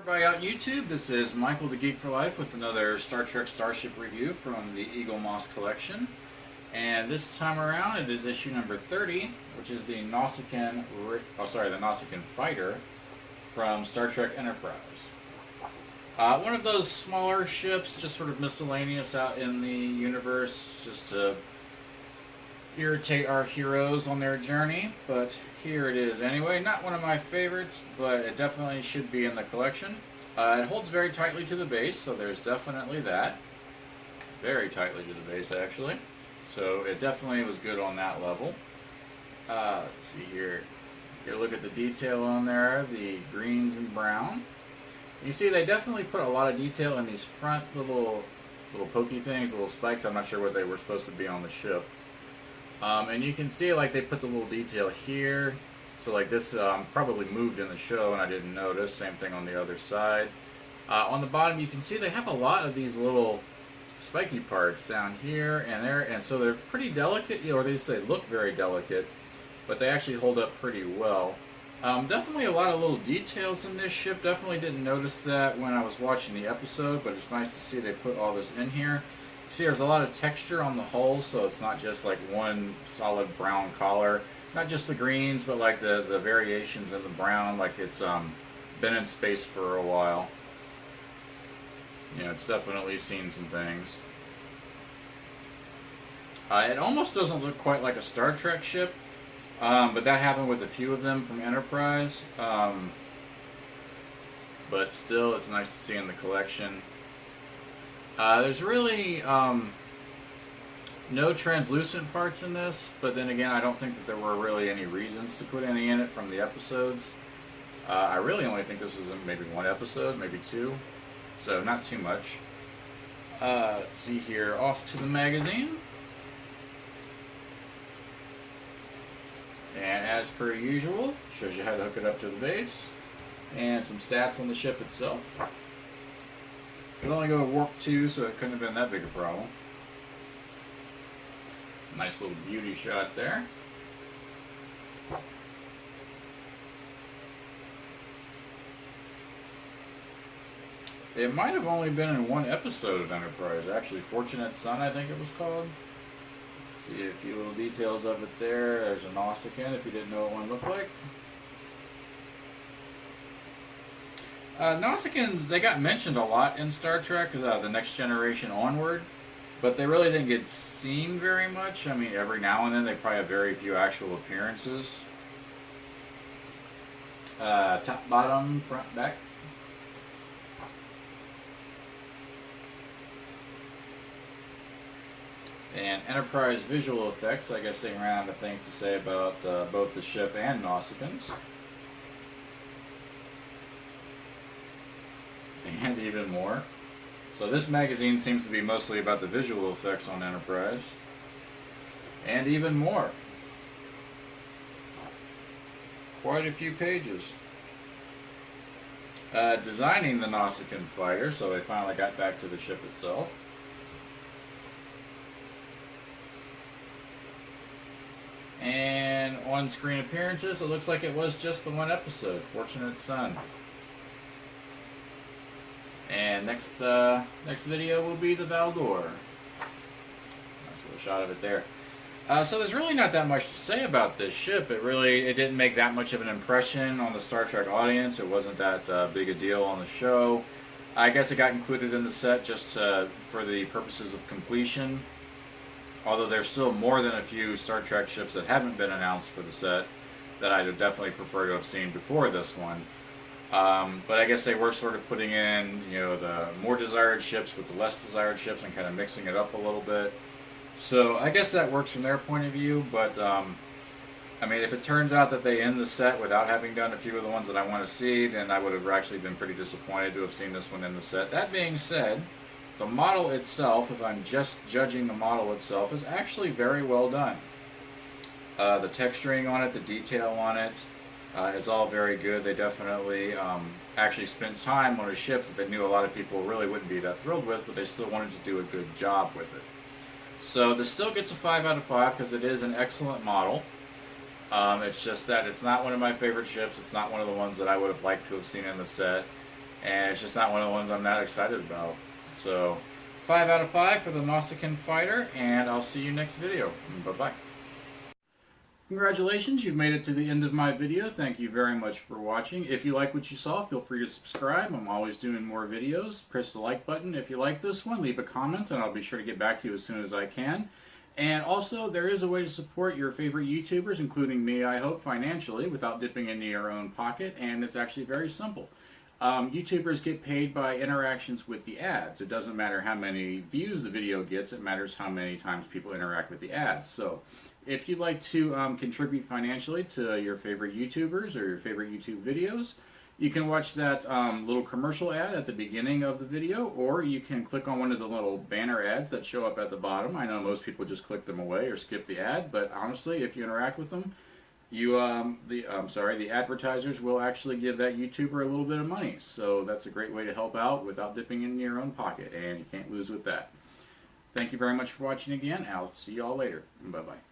Everybody out in YouTube, this is Michael the Geek for Life with another Star Trek Starship review from the Eaglemoss collection. And this time around it is issue number 30, which is the Nausicaan Fighter from Star Trek Enterprise. One of those smaller ships, just sort of miscellaneous out in the universe, just to irritate our heroes on their journey, but here it is anyway. Not one of my favorites, but it definitely should be in the collection. It holds very tightly to the base, so there's definitely that. Very tightly to the base, actually. So it definitely was good on that level. Let's see here. Here, look at the detail on there, the greens and brown. You see, they definitely put a lot of detail in these front little pokey things, little spikes. I'm not sure what they were supposed to be on the ship. And you can see like they put the little detail here. So like this probably moved in the show and I didn't notice. Same thing on the other side. On the bottom you can see they have a lot of these little spiky parts down here and there. And so they're pretty delicate, or at least they look very delicate. But they actually hold up pretty well. Definitely a lot of little details in this ship. Definitely didn't notice that when I was watching the episode. But it's nice to see they put all this in here. See, there's a lot of texture on the hull, so it's not just like one solid brown color. Not just the greens, but like the variations in the brown, like it's been in space for a while. You know, it's definitely seen some things. It almost doesn't look quite like a Star Trek ship, but that happened with a few of them from Enterprise. But still, it's nice to see in the collection. There's really no translucent parts in this, but then again, I don't think that there were really any reasons to put any in it from the episodes. I really only think this was in maybe one episode, maybe two, so not too much. Let's see here, off to the magazine. And as per usual, shows you how to hook it up to the base, and some stats on the ship itself. It only go to warp 2, so it couldn't have been that big a problem. Nice little beauty shot there. It might have only been in one episode of Enterprise, actually. Fortunate Son, I think it was called. See a few little details of it there. There's a Nausicaan, if you didn't know what one looked like. Nausicaans, they got mentioned a lot in Star Trek, the Next Generation onward, but they really didn't get seen very much. I mean, every now and then they probably have very few actual appearances. Top, bottom, front, back. And Enterprise visual effects, I guess they ran out of things to say about both the ship and Nausicaans. And even more. So this magazine seems to be mostly about the visual effects on Enterprise. And even more. Quite a few pages. Designing the Nausicaan Fighter, so they finally got back to the ship itself. And on-screen appearances, it looks like it was just the one episode, Fortunate Son. And next video will be the Valdor. Nice little shot of it there. So there's really not that much to say about this ship. It didn't make that much of an impression on the Star Trek audience. It wasn't that big a deal on the show. I guess it got included in the set just for the purposes of completion. Although there's still more than a few Star Trek ships that haven't been announced for the set that I would definitely prefer to have seen before this one. But I guess they were sort of putting in, you know, the more desired ships with the less desired ships and kind of mixing it up a little bit. So I guess that works from their point of view, but I mean, if it turns out that they end the set without having done a few of the ones that I want to see, then I would have actually been pretty disappointed to have seen this one in the set. That being said, the model itself, if I'm just judging the model itself, is actually very well done. The texturing on it, the detail on it, is all very good. They definitely actually spent time on a ship that they knew a lot of people really wouldn't be that thrilled with, but they still wanted to do a good job with it. So this still gets a 5 out of 5 because it is an excellent model. It's just that it's not one of my favorite ships. It's not one of the ones that I would have liked to have seen in the set. and it's just not one of the ones I'm that excited about. So 5 out of 5 for the Nausicaan Fighter, and I'll see you next video. Bye-bye. Congratulations, you've made it to the end of my video. Thank you very much for watching. If you like what you saw, feel free to subscribe. I'm always doing more videos. Press the like button if you like this one. Leave a comment, and I'll be sure to get back to you as soon as I can. And also, there is a way to support your favorite YouTubers, including me, I hope, financially, without dipping into your own pocket, and it's actually very simple. YouTubers get paid by interactions with the ads. It doesn't matter how many views the video gets, it matters how many times people interact with the ads. So, if you'd like to contribute financially to your favorite YouTubers or your favorite YouTube videos, you can watch that little commercial ad at the beginning of the video, or you can click on one of the little banner ads that show up at the bottom. I know most people just click them away or skip the ad, but honestly, if you interact with them, the advertisers will actually give that YouTuber a little bit of money. So that's a great way to help out without dipping in your own pocket, and you can't lose with that. Thank you very much for watching again. I'll see you all later. Bye-bye.